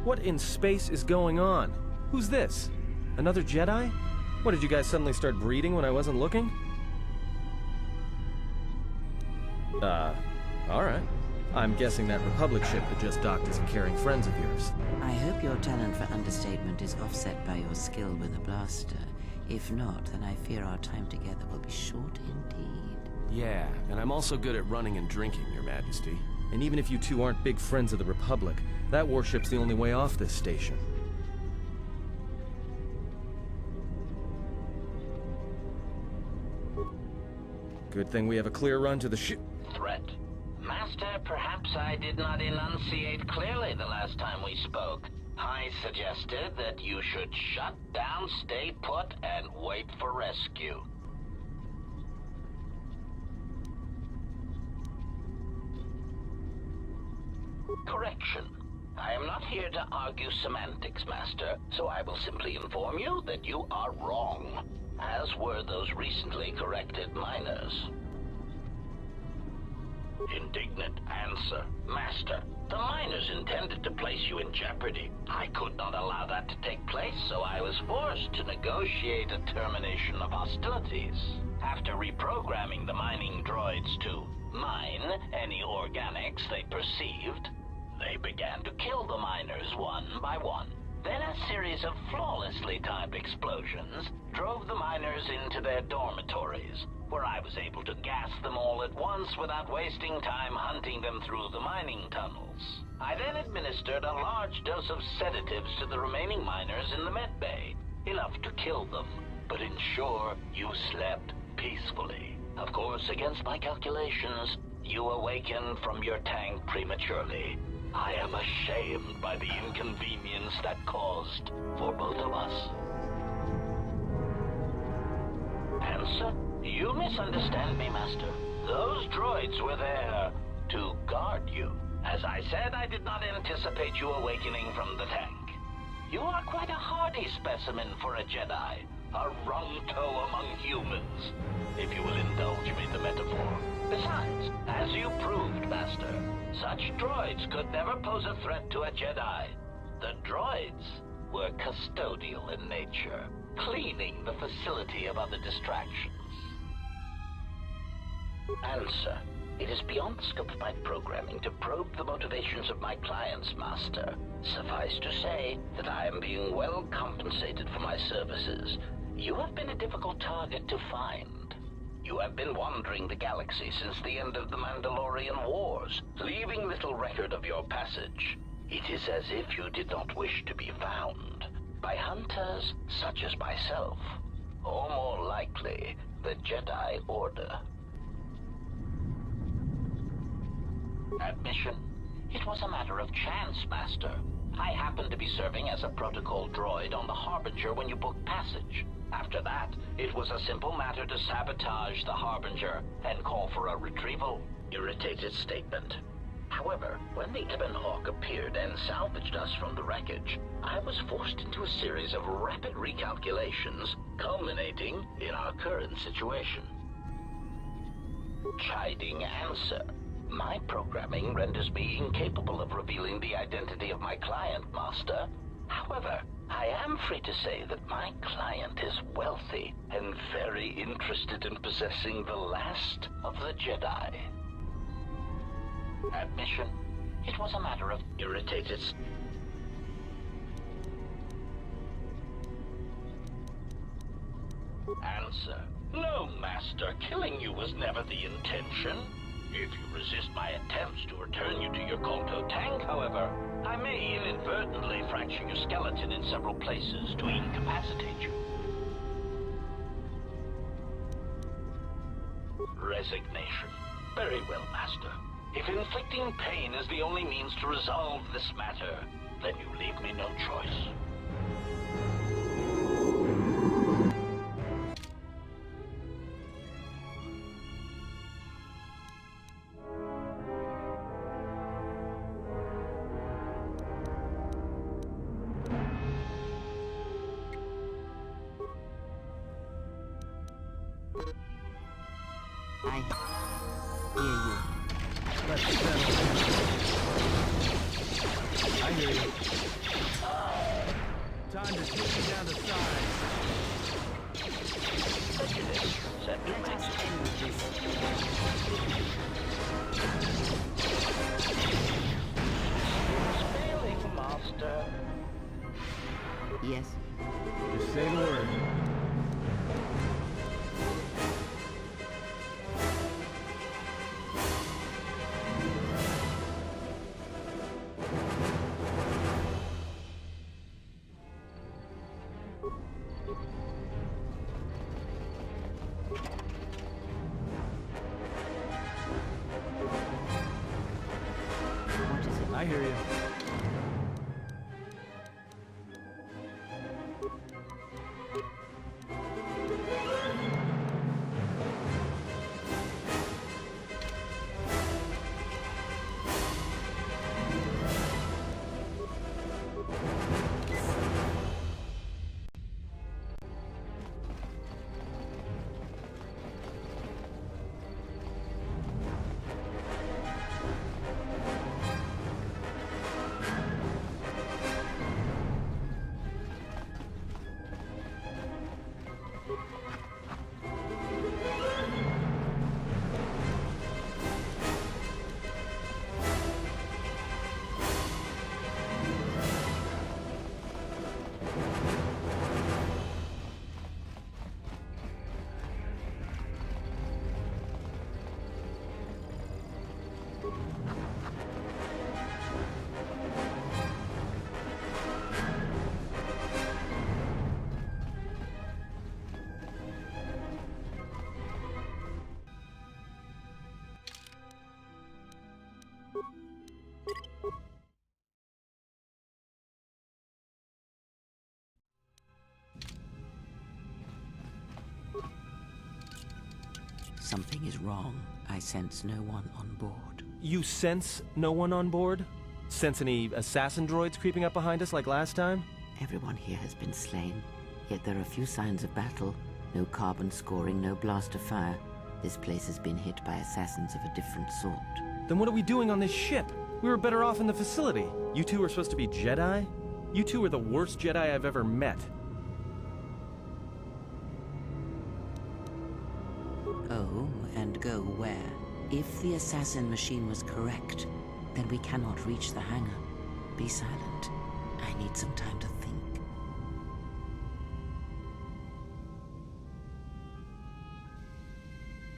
What in space is going on? Who's this? Another Jedi? What, did you guys suddenly start breeding when I wasn't looking? Alright. I'm guessing that Republic ship that just docked isn't carrying friends of yours. I hope your talent for understatement is offset by your skill with a blaster. If not, then I fear our time together will be short indeed. Yeah, and I'm also good at running and drinking, Your Majesty. And even if you two aren't big friends of the Republic, that warship's the only way off this station. Good thing we have a clear run to the ship. Threat. Master, perhaps I did not enunciate clearly the last time we spoke. I suggested that you should shut down, stay put, and wait for rescue. Correction. I am not here to argue semantics, Master, so I will simply inform you that you are wrong, as were those recently corrected miners. Indignant answer. Master, the miners intended to place you in jeopardy. I could not allow that to take place, so I was forced to negotiate a termination of hostilities. After reprogramming the mining droids to mine any organics they perceived, they began to kill the miners one by one. Then a series of flawlessly timed explosions drove the miners into their dormitories, where I was able to gas them all at once without wasting time hunting them through the mining tunnels. I then administered a large dose of sedatives to the remaining miners in the med bay, enough to kill them, but ensure you slept peacefully. Of course, against my calculations, you awakened from your tank prematurely. I am ashamed by the inconvenience that caused for both of us. Answer? You misunderstand me, Master. Those droids were there to guard you. As I said, I did not anticipate you awakening from the tank. You are quite a hardy specimen for a Jedi. A rum-toe among humans, if you will indulge me the metaphor. Besides, as you proved, Master, such droids could never pose a threat to a Jedi. The droids were custodial in nature, cleaning the facility of other distractions. Answer. It is beyond the scope of my programming to probe the motivations of my clients, Master. Suffice to say that I am being well compensated for my services. You have been a difficult target to find. You have been wandering the galaxy since the end of the Mandalorian Wars, leaving little record of your passage. It is as if you did not wish to be found by hunters such as myself, or more likely, the Jedi Order. Admission. It was a matter of chance, Master. I happened to be serving as a protocol droid on the Harbinger when you booked passage. After that, it was a simple matter to sabotage the Harbinger and call for a retrieval. Irritated statement. However, when the Ebon Hawk appeared and salvaged us from the wreckage, I was forced into a series of rapid recalculations, culminating in our current situation. Chiding answer. My programming renders me incapable of revealing the identity of my client, Master. However, I am free to say that my client is wealthy and very interested in possessing the last of the Jedi. Admission. It was a matter of irritated... Answer. No, Master. Killing you was never the intention. If you resist my attempts to return you to your KOTOR tank, however, I may inadvertently fracture your skeleton in several places to incapacitate you. Resignation. Very well, Master. If inflicting pain is the only means to resolve this matter, then you leave me no choice. I hear you. I I hear you. Time to take you down to size. Set to Let us max. end this. Failing, Master. Yes. Just say the word. What is it? I hear you. Something is wrong. I sense no one on board. You sense no one on board? Sense any assassin droids creeping up behind us like last time? Everyone here has been slain, yet there are few signs of battle. No carbon scoring, no blaster fire. This place has been hit by assassins of a different sort. Then what are we doing on this ship? We were better off in the facility. You two are supposed to be Jedi? You two are the worst Jedi I've ever met. Oh, and go where? If the assassin machine was correct, then we cannot reach the hangar. Be silent. I need some time to think.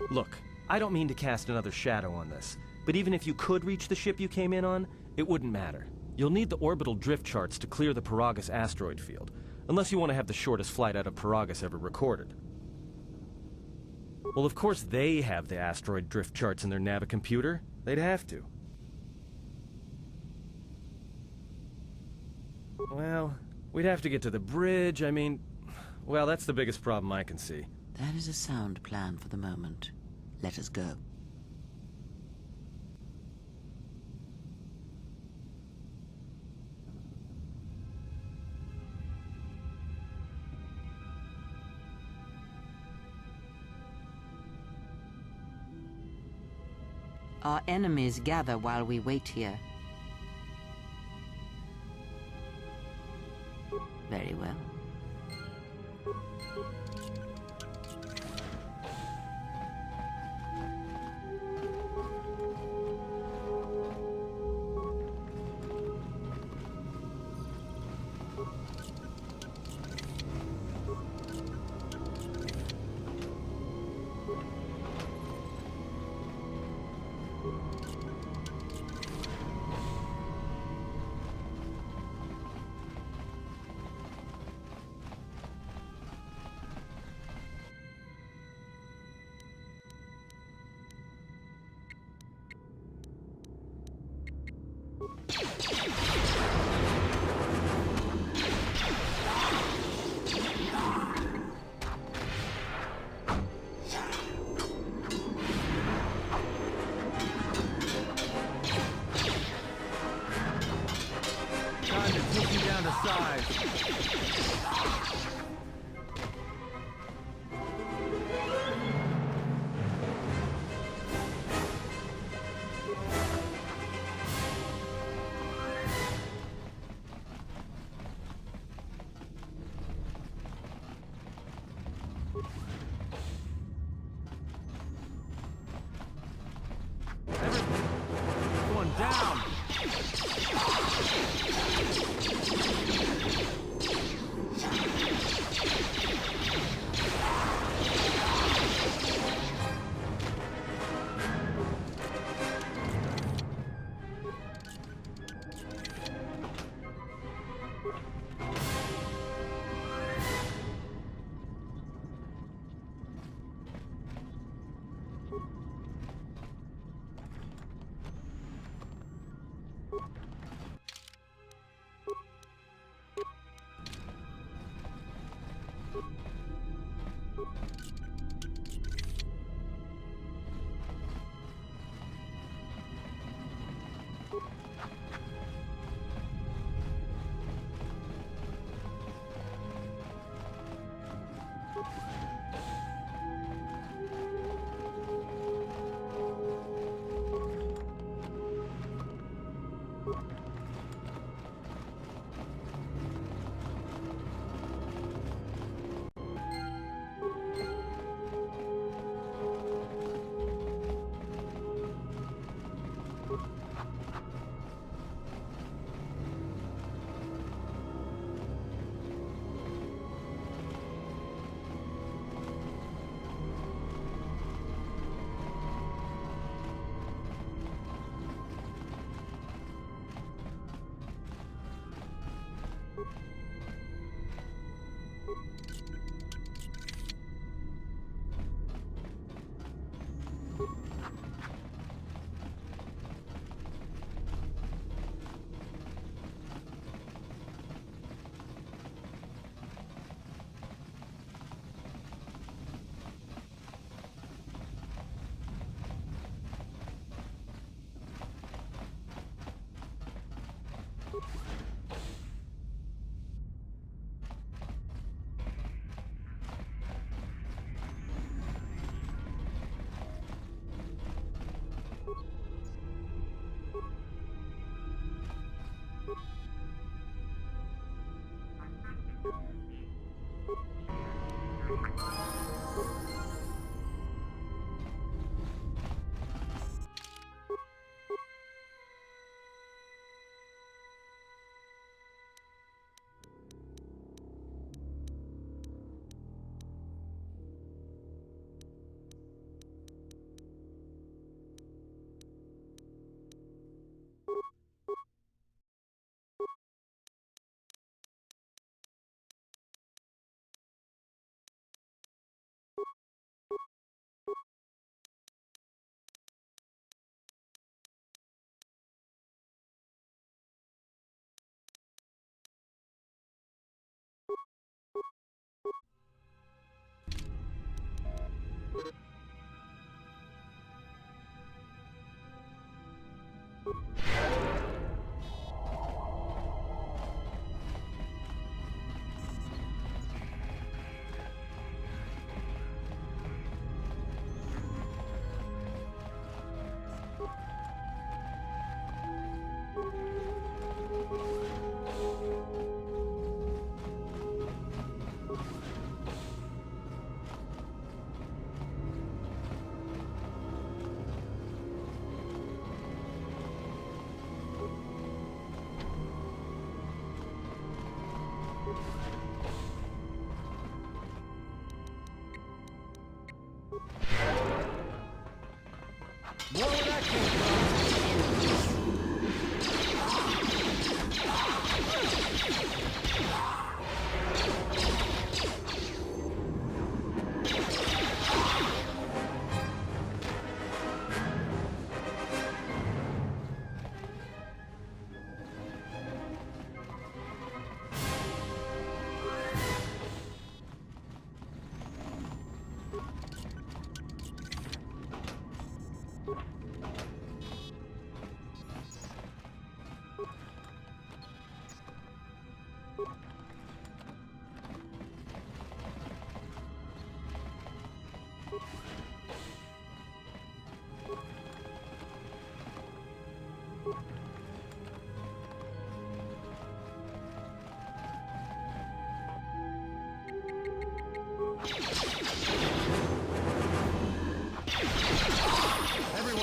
Look, I don't mean to cast another shadow on this, but even if you could reach the ship you came in on, it wouldn't matter. You'll need the orbital drift charts to clear the Paragus asteroid field, unless you want to have the shortest flight out of Paragus ever recorded. Well, of course they have the asteroid drift charts in their Navicomputer. They'd have to. Well, we'd have to get to the bridge, I mean... Well, that's the biggest problem I can see. That is a sound plan for the moment. Let us go. Our enemies gather while we wait here. Very well. Time to take you down to size.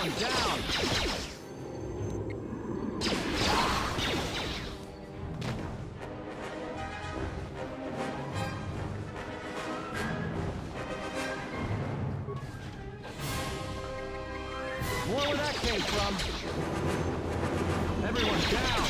Everyone down! More where that came from! Everyone down!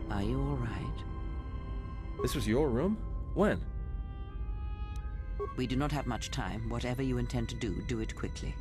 Are you all right? This was your room? When? We do not have much time. Whatever you intend to do, do it quickly.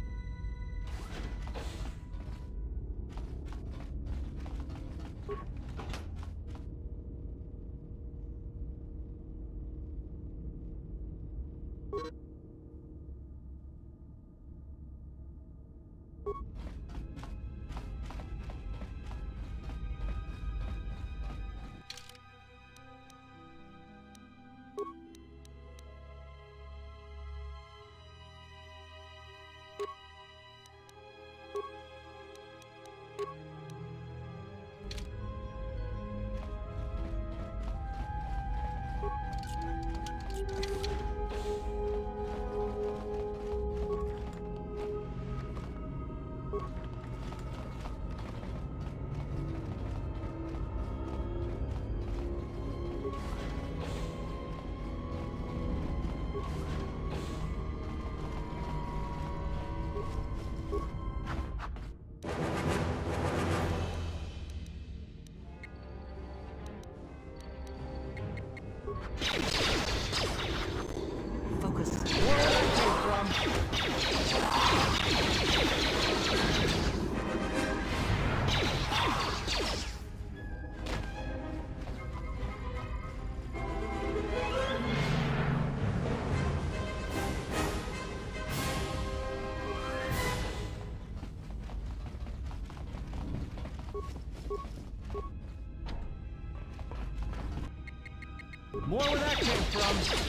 More where that came from!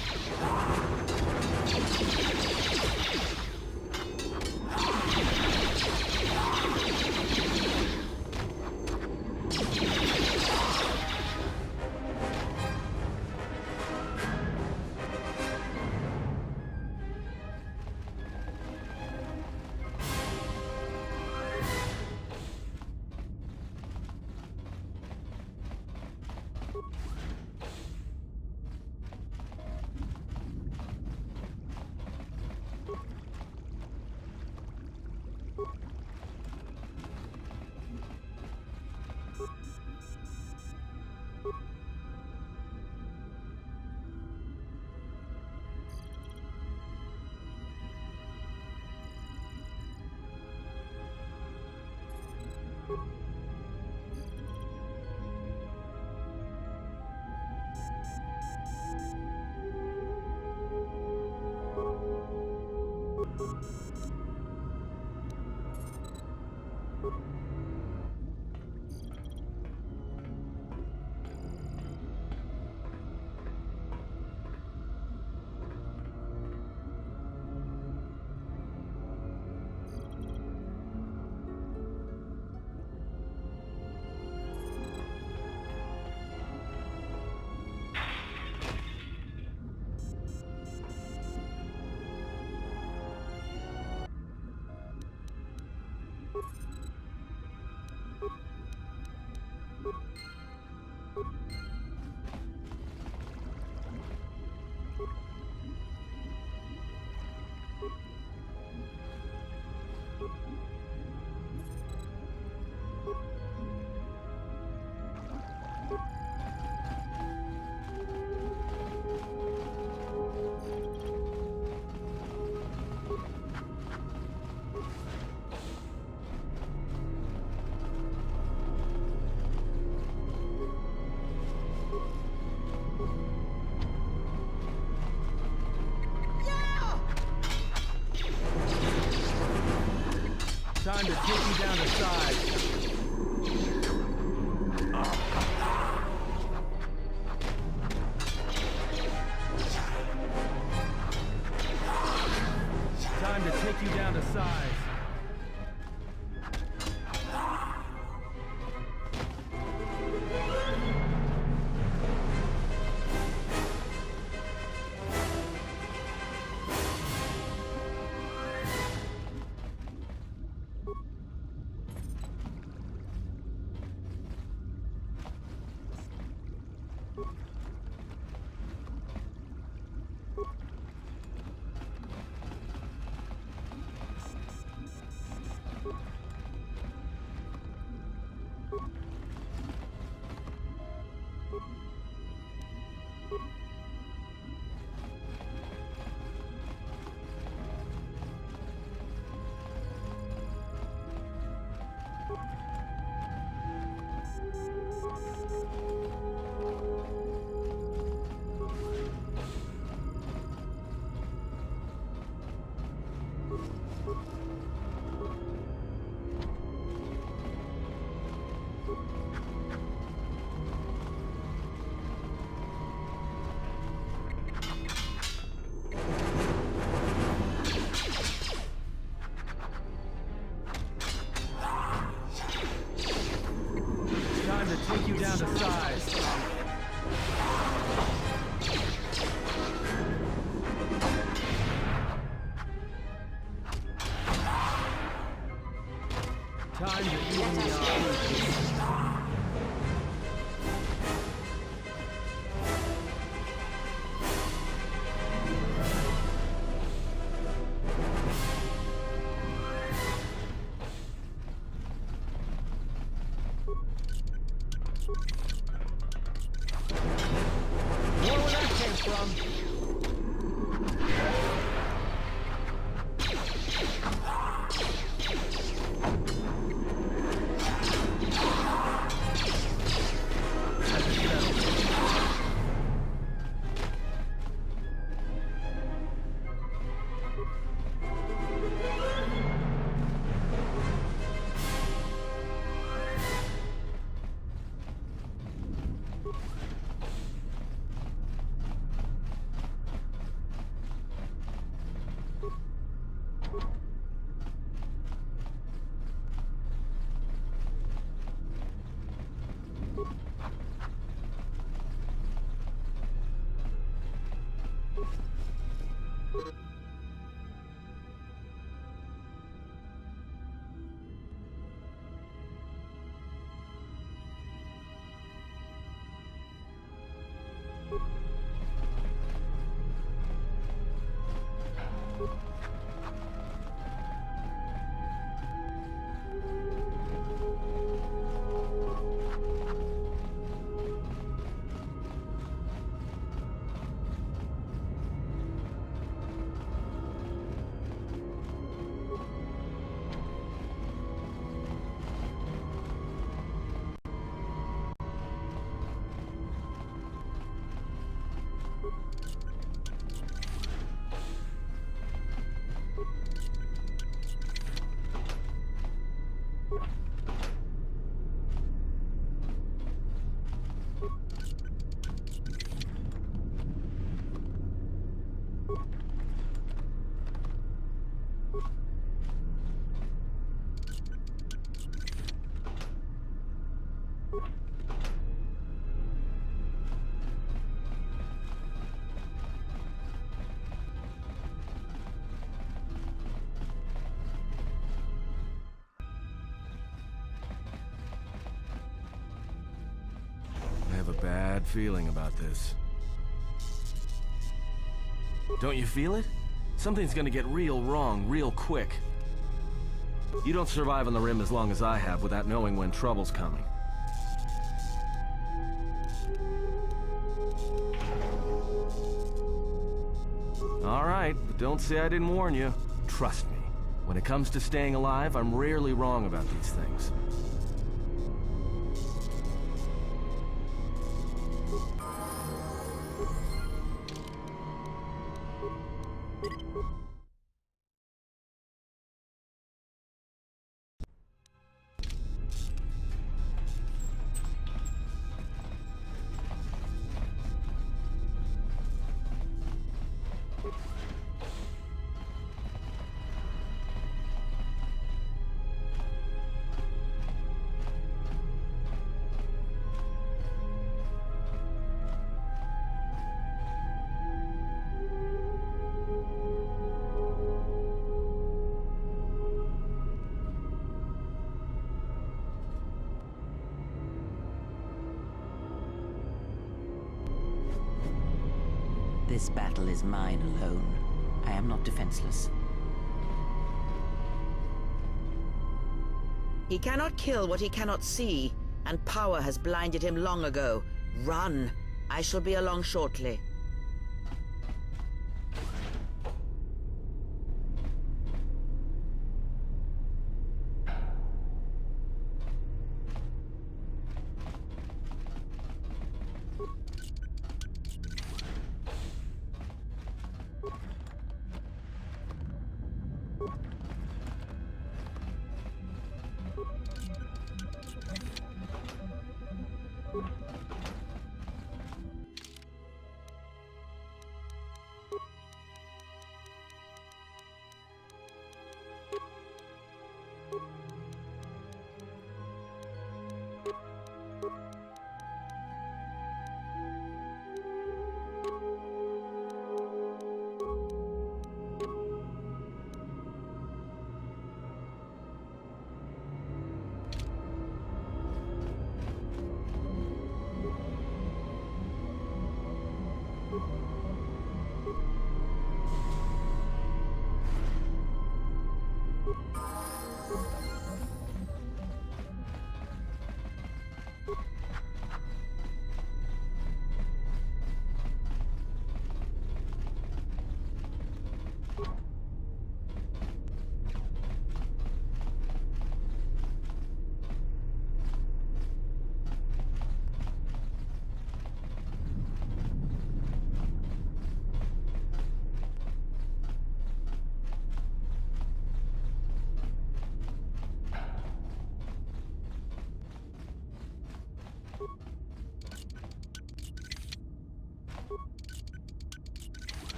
Time to take you down to size. Time to take you down to size. Take you down to size. Time to even me out. I have a bad feeling about this. Don't you feel it? Something's gonna get real wrong real quick. You don't survive on the rim as long as I have without knowing when trouble's coming. All right, but don't say I didn't warn you. Trust me, when it comes to staying alive, I'm rarely wrong about these things. This battle is mine alone. I am not defenseless. He cannot kill what he cannot see, and power has blinded him long ago. Run! I shall be along shortly.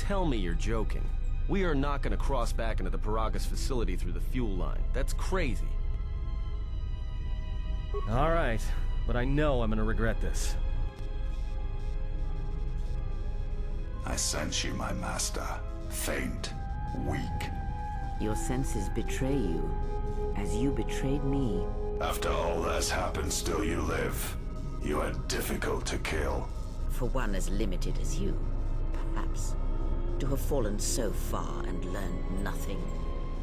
tell me you're joking. We are not gonna cross back into the Paragas facility through the fuel line. That's crazy. All right, but I know I'm gonna regret this. I sense you, my master. Faint, weak. Your senses betray you, as you betrayed me. After all that's happened, still you live. You are difficult to kill. For one as limited as you, perhaps. To have fallen so far and learned nothing,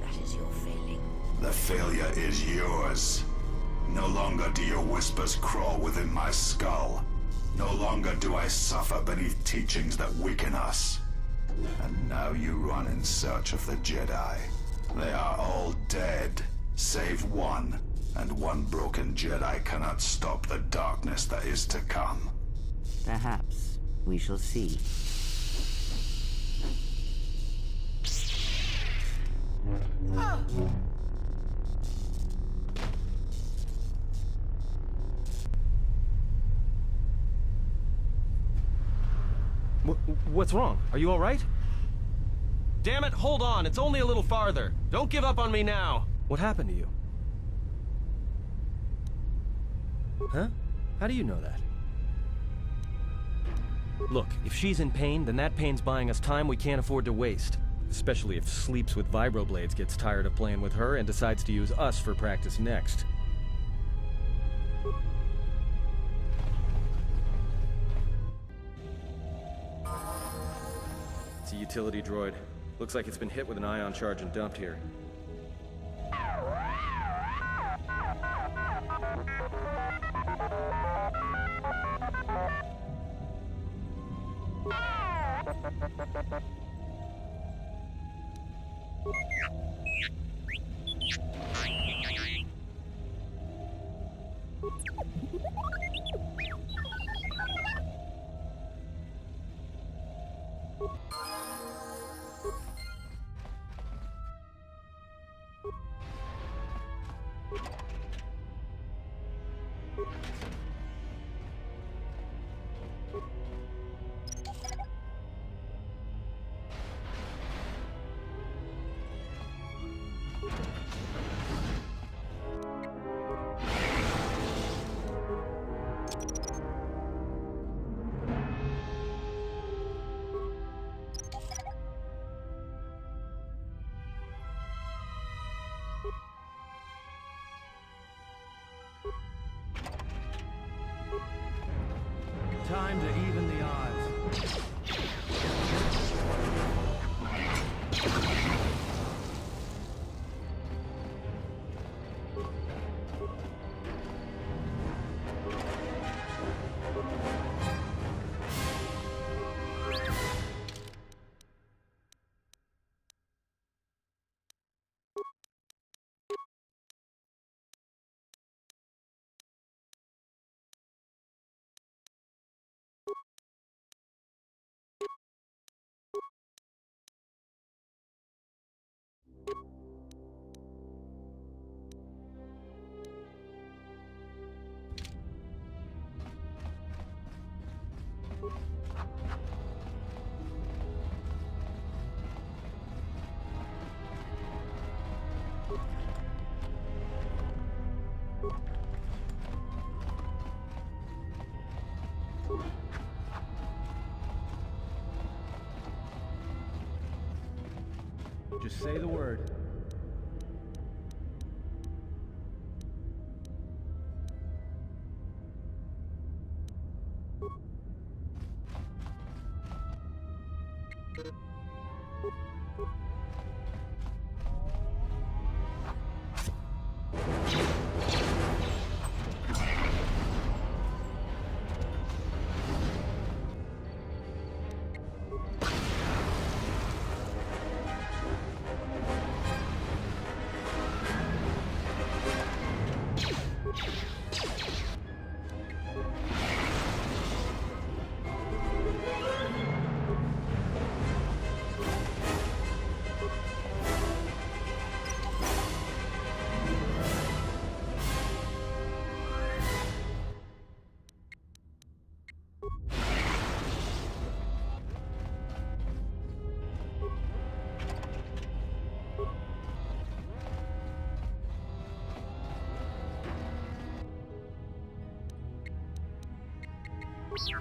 that is your failing. The failure is yours. No longer do your whispers crawl within my skull. No longer do I suffer beneath teachings that weaken us. And now you run in search of the Jedi. They are all dead, save one. And one broken Jedi cannot stop the darkness that is to come. Perhaps we shall see. What's wrong? Are you all right? Damn it, hold on. It's only a little farther. Don't give up on me now. What happened to you? Huh? How do you know that? Look, if she's in pain, then that pain's buying us time we can't afford to waste. Especially if Sleeps with Vibroblades gets tired of playing with her and decides to use us for practice next. It's a utility droid. Looks like it's been hit with an ion charge and dumped here. Time to even the odds. Just say the word. Time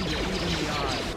to even the odds.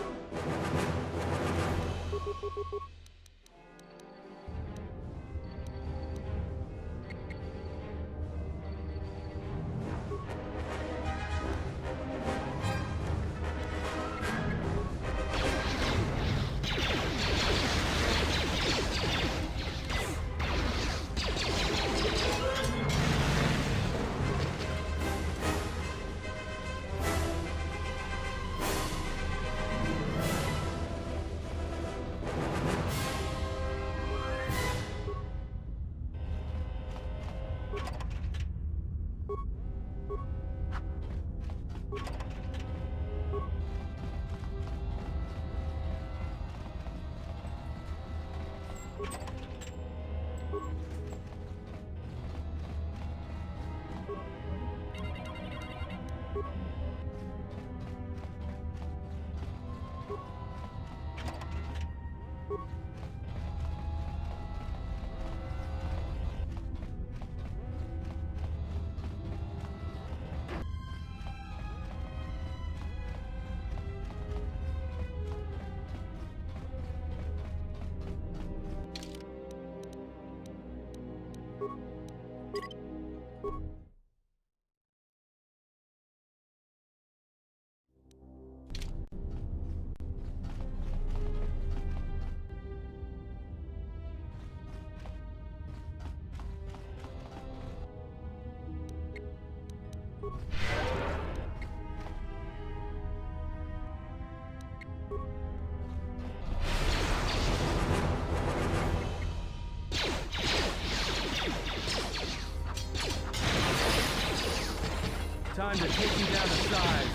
Time to take you down to size.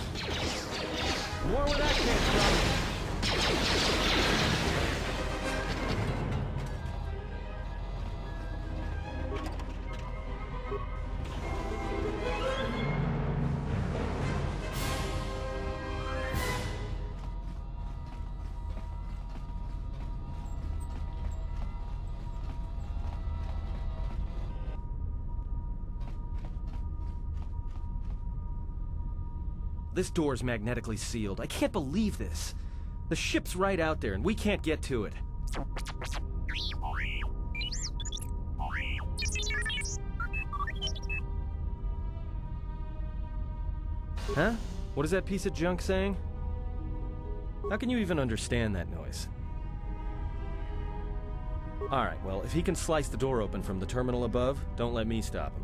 More where that came from. This door's magnetically sealed. I can't believe this. The ship's right out there, and we can't get to it. Huh? What is that piece of junk saying? How can you even understand that noise? Alright, well, if he can slice the door open from the terminal above, don't let me stop him.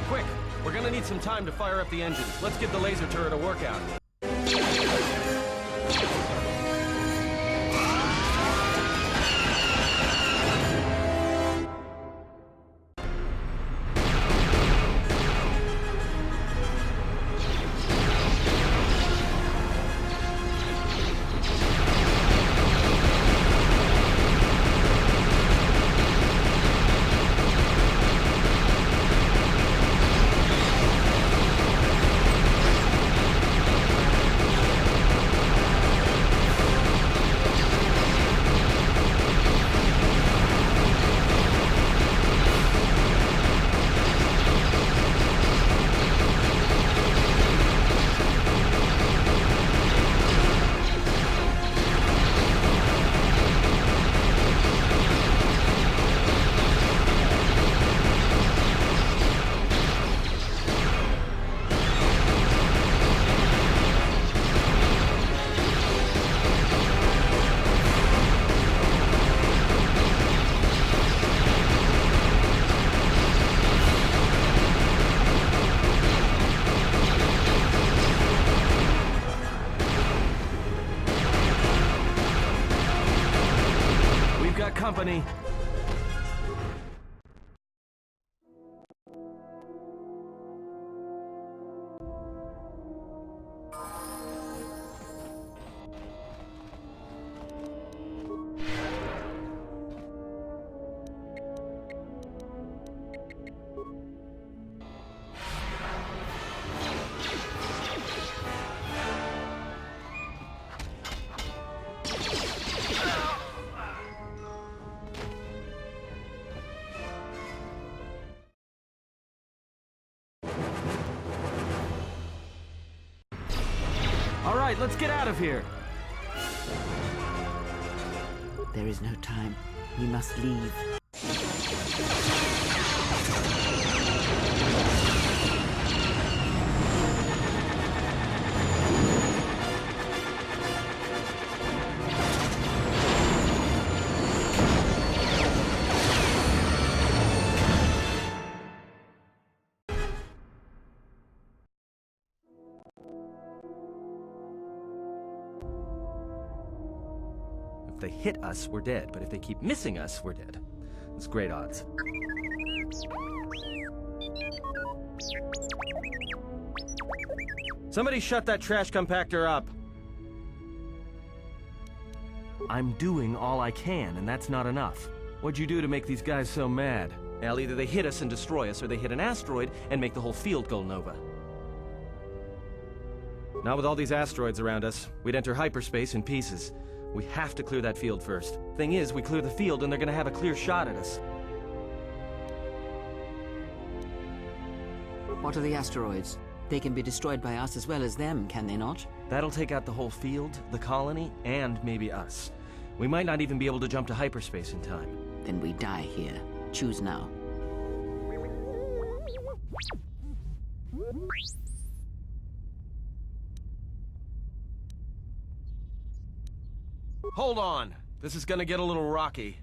Quick! We're gonna need some time to fire up the engines. Let's give the laser turret a workout. Company. All right, let's get out of here. There is no time. We must leave. If they hit us, we're dead. But if they keep missing us, we're dead. It's great odds. Somebody shut that trash compactor up! I'm doing all I can, and that's not enough. What'd you do to make these guys so mad? Well, either they hit us and destroy us, or they hit an asteroid and make the whole field go nova. Not with all these asteroids around us. We'd enter hyperspace in pieces. We have to clear that field first. Thing is, we clear the field and they're gonna have a clear shot at us. What are the asteroids? They can be destroyed by us as well as them, can they not? That'll take out the whole field, the colony, and maybe us. We might not even be able to jump to hyperspace in time. Then we die here. Choose now. Hold on! This is gonna get a little rocky.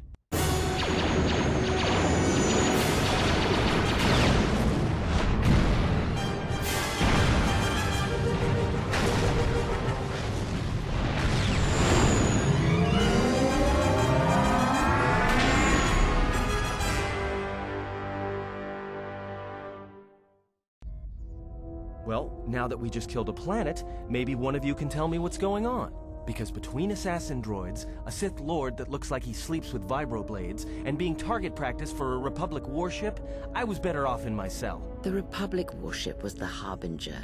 Well, now that we just killed a planet, maybe one of you can tell me what's going on. Because between assassin droids, a Sith Lord that looks like he sleeps with vibroblades, and being target practice for a Republic warship, I was better off in my cell. The Republic warship was the Harbinger.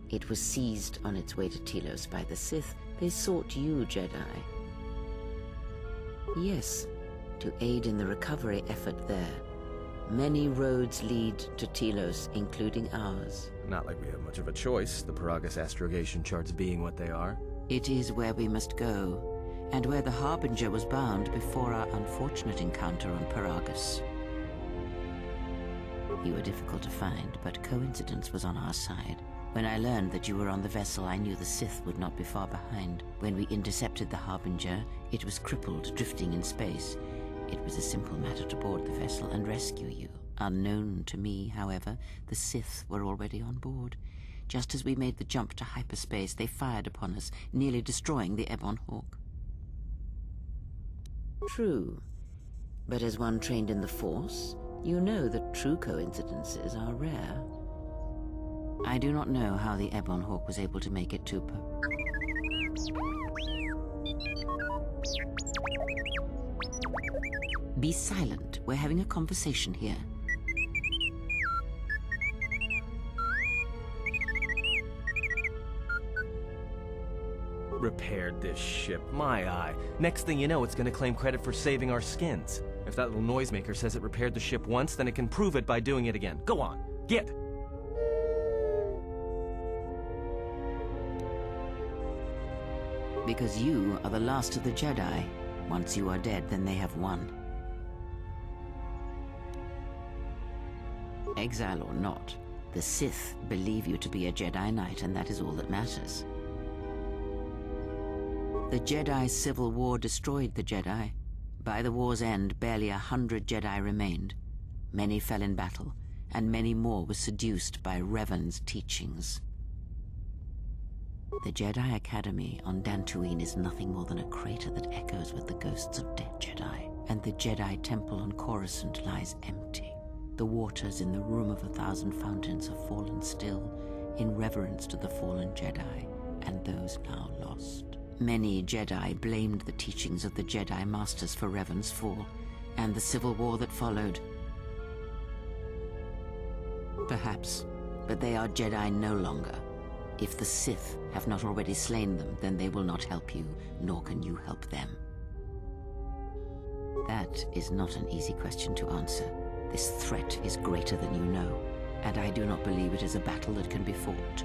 It was seized on its way to Telos by the Sith. They sought you, Jedi. Yes, to aid in the recovery effort there. Many roads lead to Telos, including ours. Not like we have much of a choice, the Paragus astrogation charts being what they are. It is where we must go, and where the Harbinger was bound before our unfortunate encounter on Paragus. You were difficult to find, but coincidence was on our side. When I learned that you were on the vessel, I knew the Sith would not be far behind. When we intercepted the Harbinger, it was crippled, drifting in space. It was a simple matter to board the vessel and rescue you. Unknown to me, however, the Sith were already on board. Just as we made the jump to hyperspace, they fired upon us, nearly destroying the Ebon Hawk. True. But as one trained in the Force, you know that true coincidences are rare. I do not know how the Ebon Hawk was able to make it to Be silent. We're having a conversation here. Repaired this ship, my eye. Next thing you know, it's gonna claim credit for saving our skins. If that little noisemaker says it repaired the ship once, then it can prove it by doing it again. Go on, get! Because you are the last of the Jedi. Once you are dead, then they have won. Exile or not, the Sith believe you to be a Jedi Knight, and that is all that matters. The Jedi Civil War destroyed the Jedi. By the war's end, barely 100 Jedi remained. Many fell in battle, and many more were seduced by Revan's teachings. The Jedi Academy on Dantooine is nothing more than a crater that echoes with the ghosts of dead Jedi, and the Jedi Temple on Coruscant lies empty. The waters in the Room of 1,000 Fountains have fallen still, in reverence to the fallen Jedi, and those now lost. Many Jedi blamed the teachings of the Jedi Masters for Revan's fall, and the civil war that followed. Perhaps, but they are Jedi no longer. If the Sith have not already slain them, then they will not help you, nor can you help them. That is not an easy question to answer. This threat is greater than you know, and I do not believe it is a battle that can be fought.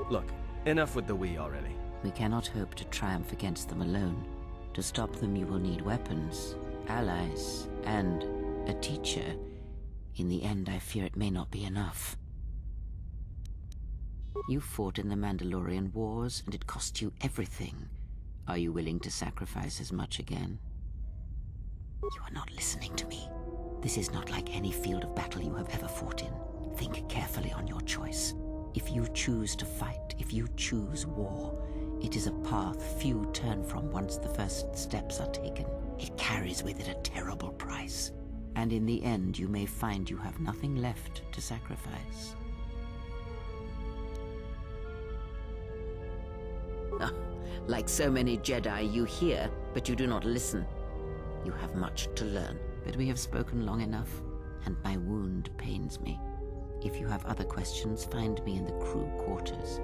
Look, enough with the we already. We cannot hope to triumph against them alone. To stop them, you will need weapons, allies, and a teacher. In the end, I fear it may not be enough. You fought in the Mandalorian Wars, and it cost you everything. Are you willing to sacrifice as much again? You are not listening to me. This is not like any field of battle you have ever fought in. Think carefully on your choice. If you choose to fight, if you choose war, it is a path few turn from once the first steps are taken. It carries with it a terrible price. And in the end, you may find you have nothing left to sacrifice. Ah, like so many Jedi, you hear, but you do not listen. You have much to learn. But we have spoken long enough, and my wound pains me. If you have other questions, find me in the crew quarters.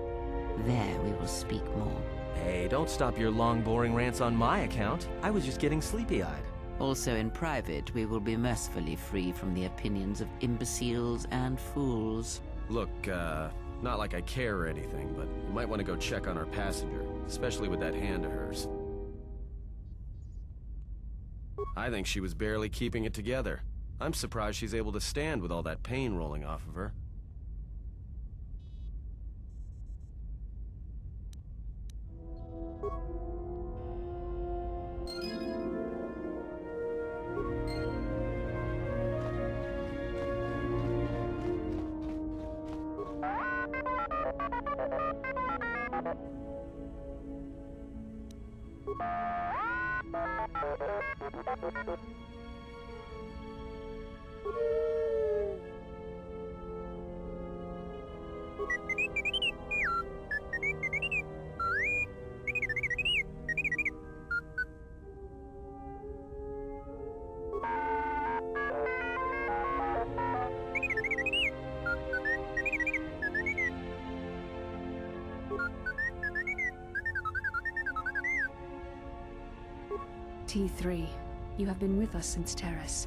There we will speak more. Hey, don't stop your long, boring rants on my account. I was just getting sleepy-eyed. Also in private, we will be mercifully free from the opinions of imbeciles and fools. Look, not like I care or anything, but you might want to go check on our passenger, especially with that hand of hers. I think she was barely keeping it together. I'm surprised she's able to stand with all that pain rolling off of her. T3, you have been with us since Terrace.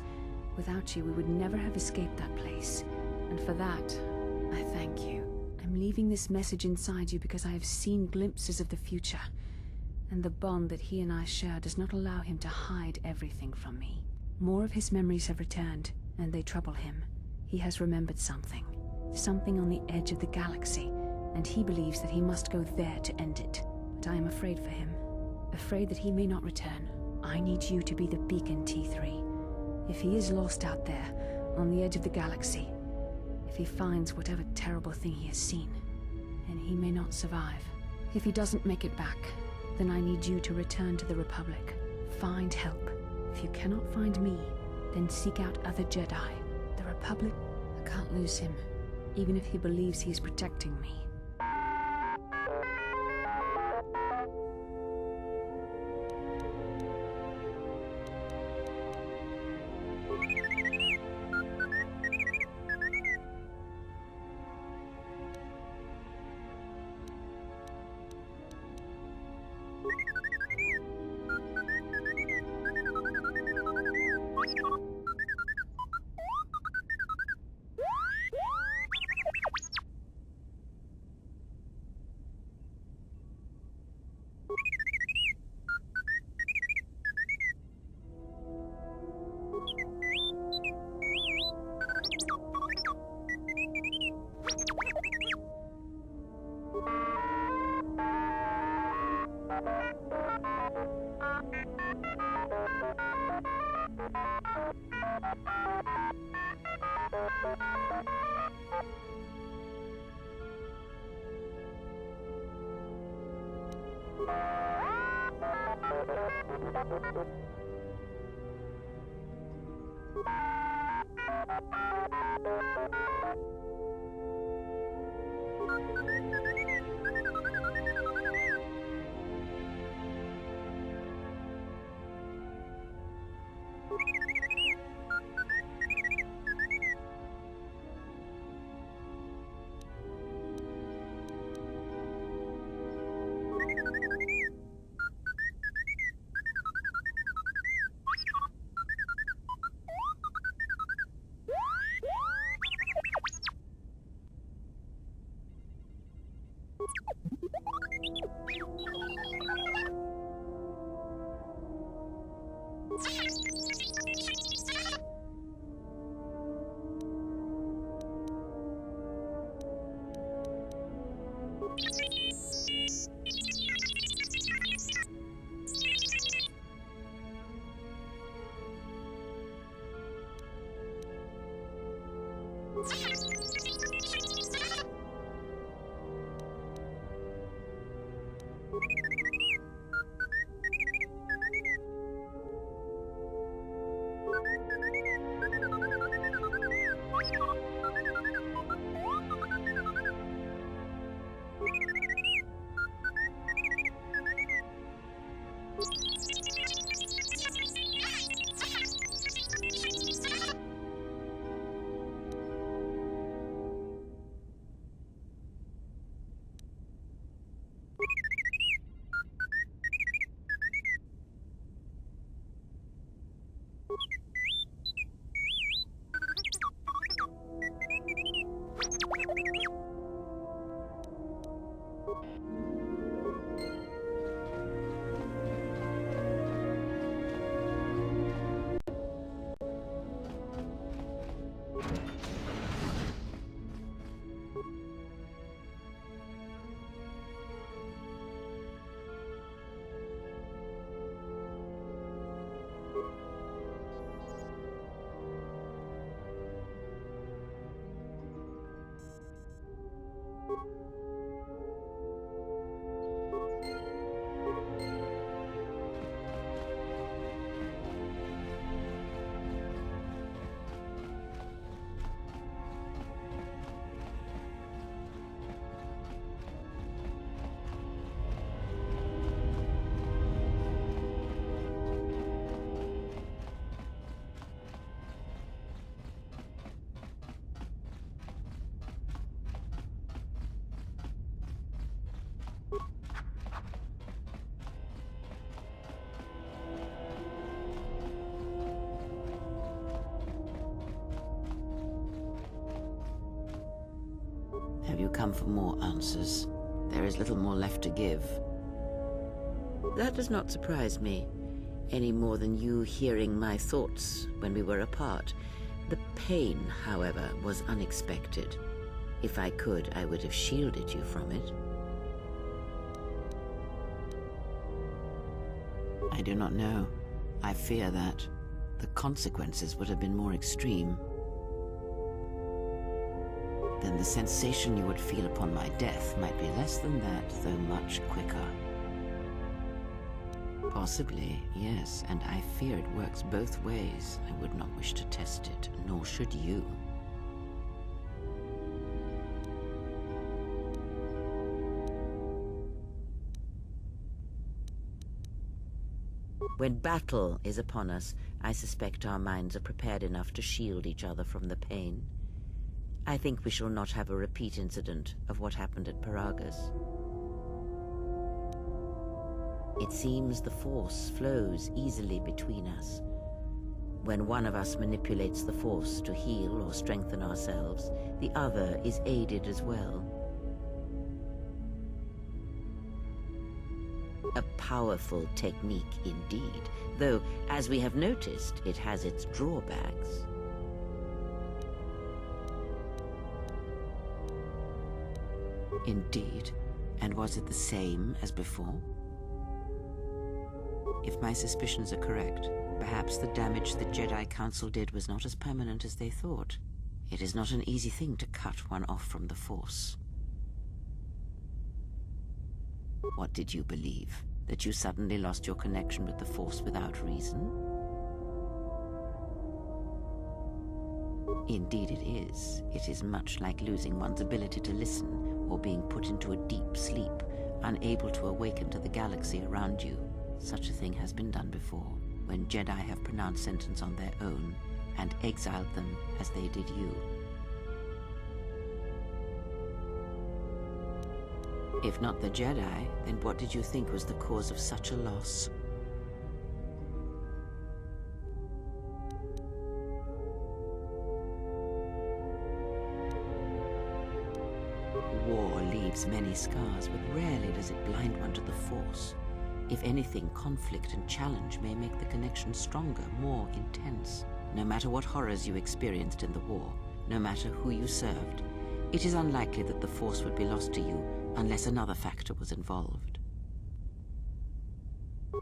Without you, we would never have escaped that place. And for that, I thank you. I'm leaving this message inside you because I have seen glimpses of the future. And the bond that he and I share does not allow him to hide everything from me. More of his memories have returned, and they trouble him. He has remembered something. Something on the edge of the galaxy, and he believes that he must go there to end it. But I am afraid for him. Afraid that he may not return. I need you to be the beacon, T3. If he is lost out there, on the edge of the galaxy, if he finds whatever terrible thing he has seen, then he may not survive. If he doesn't make it back, then I need you to return to the Republic. Find help. If you cannot find me, then seek out other Jedi. The Republic, I can't lose him, even if he believes he is protecting me. Have you come for more answers? There is little more left to give. That does not surprise me, any more than you hearing my thoughts when we were apart. The pain, however, was unexpected. If I could, I would have shielded you from it. I do not know. I fear that the consequences would have been more extreme. Then the sensation you would feel upon my death might be less than that, though much quicker. Possibly, yes, and I fear it works both ways. I would not wish to test it, nor should you. When battle is upon us, I suspect our minds are prepared enough to shield each other from the pain. I think we shall not have a repeat incident of what happened at Paragus. It seems the Force flows easily between us. When one of us manipulates the Force to heal or strengthen ourselves, the other is aided as well. A powerful technique indeed, though, as we have noticed, it has its drawbacks. Indeed. And was it the same as before? If my suspicions are correct, perhaps the damage the Jedi Council did was not as permanent as they thought. It is not an easy thing to cut one off from the Force. What did you believe? That you suddenly lost your connection with the Force without reason? Indeed it is. It is much like losing one's ability to listen, or being put into a deep sleep, unable to awaken to the galaxy around you. Such a thing has been done before, when Jedi have pronounced sentence on their own, and exiled them as they did you. If not the Jedi, then what did you think was the cause of such a loss? War leaves many scars, but rarely does it blind one to the Force. If anything, conflict and challenge may make the connection stronger, more intense. No matter what horrors you experienced in the war, no matter who you served, it is unlikely that the Force would be lost to you unless another factor was involved.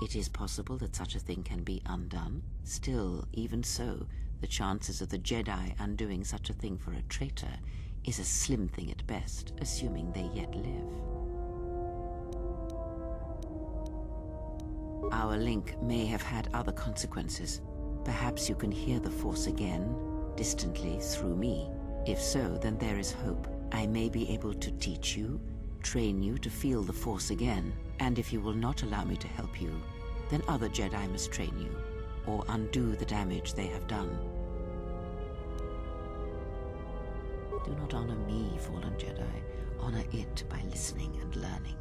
It is possible that such a thing can be undone. Still, even so, the chances of the Jedi undoing such a thing for a traitor is a slim thing at best, assuming they yet live. Our link may have had other consequences. Perhaps you can hear the Force again, distantly, through me. If so, then there is hope. I may be able to teach you, train you to feel the Force again. And if you will not allow me to help you, then other Jedi must train you, or undo the damage they have done. Do not honor me, fallen Jedi. Honor it by listening and learning.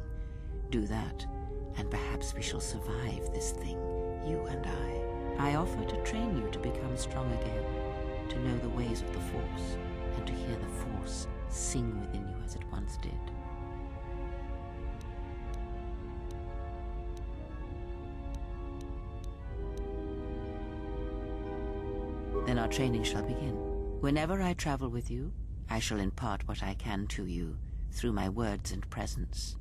Do that, and perhaps we shall survive this thing, you and I. I offer to train you to become strong again, to know the ways of the Force, and to hear the Force sing within you as it once did. Then our training shall begin. Whenever I travel with you, I shall impart what I can to you through my words and presence.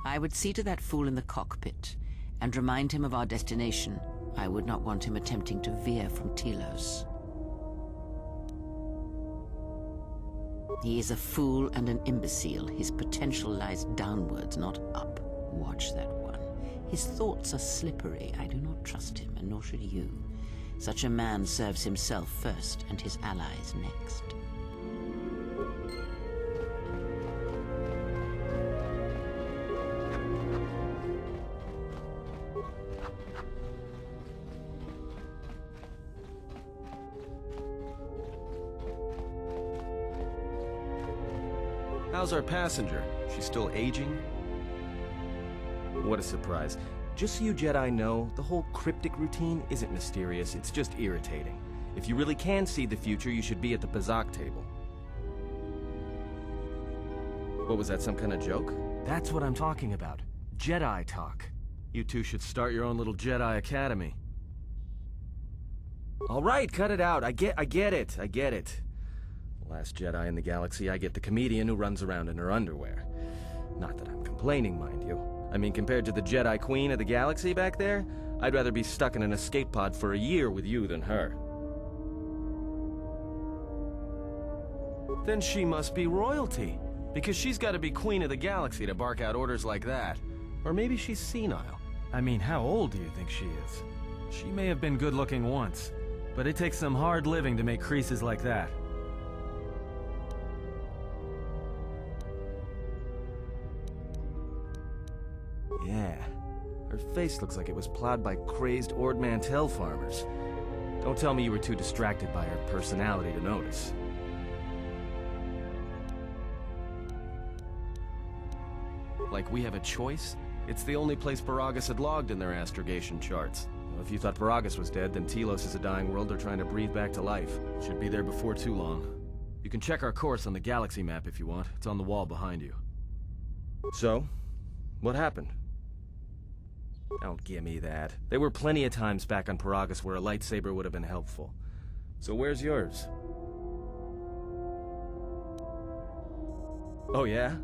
I would see to that fool in the cockpit and remind him of our destination. I would not want him attempting to veer from Telos. He is a fool and an imbecile. His potential lies downwards, not up. Watch that one. His thoughts are slippery. I do not trust him, and nor should you. Such a man serves himself first, and his allies next. How's our passenger? She's still aging? What a surprise. Just so you Jedi know, the whole cryptic routine isn't mysterious, it's just irritating. If you really can see the future, you should be at the Bazak table. What was that, some kind of joke? That's what I'm talking about. Jedi talk. You two should start your own little Jedi Academy. All right, cut it out. I get it. Last Jedi in the galaxy, I get the comedian who runs around in her underwear. Not that I'm complaining, mind you. I mean, compared to the Jedi Queen of the galaxy back there, I'd rather be stuck in an escape pod for a year with you than her. Then she must be royalty, because she's got to be Queen of the galaxy to bark out orders like that. Or maybe she's senile. I mean, how old do you think she is? She may have been good-looking once, but it takes some hard living to make creases like that. Yeah, her face looks like it was plowed by crazed Ord Mantell farmers. Don't tell me you were too distracted by her personality to notice. Like we have a choice? It's the only place Paragus had logged in their astrogation charts. Well, if you thought Paragus was dead, then Telos is a dying world they're trying to breathe back to life. Should be there before too long. You can check our course on the galaxy map if you want. It's on the wall behind you. So, what happened? Don't give me that. There were plenty of times back on Paragus where a lightsaber would have been helpful. So where's yours? Oh yeah?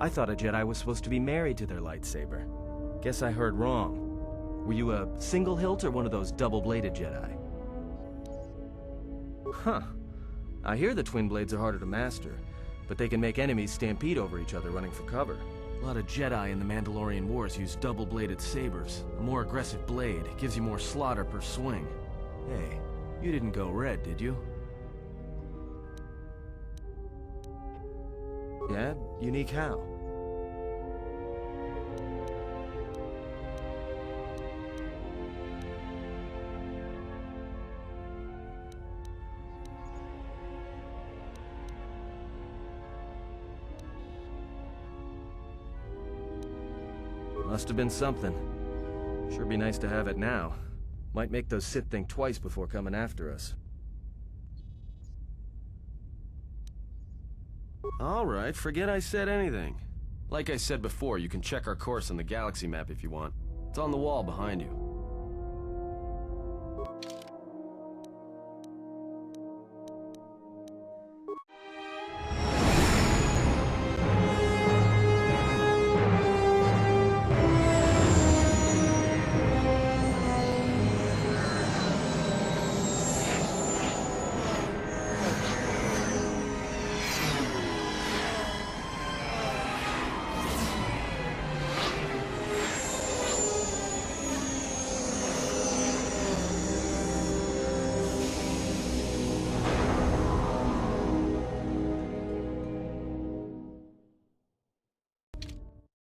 I thought a Jedi was supposed to be married to their lightsaber. Guess I heard wrong. Were you a single hilt or one of those double-bladed Jedi? Huh. I hear the twin blades are harder to master, but they can make enemies stampede over each other running for cover. A lot of Jedi in the Mandalorian Wars use double-bladed sabers. A more aggressive blade gives you more slaughter per swing. Hey, you didn't go red, did you? Yeah? Unique how? Must have been something. Sure be nice to have it now. Might make those Sith think twice before coming after us. Alright, forget I said anything. Like I said before, you can check our course on the galaxy map if you want. It's on the wall behind you.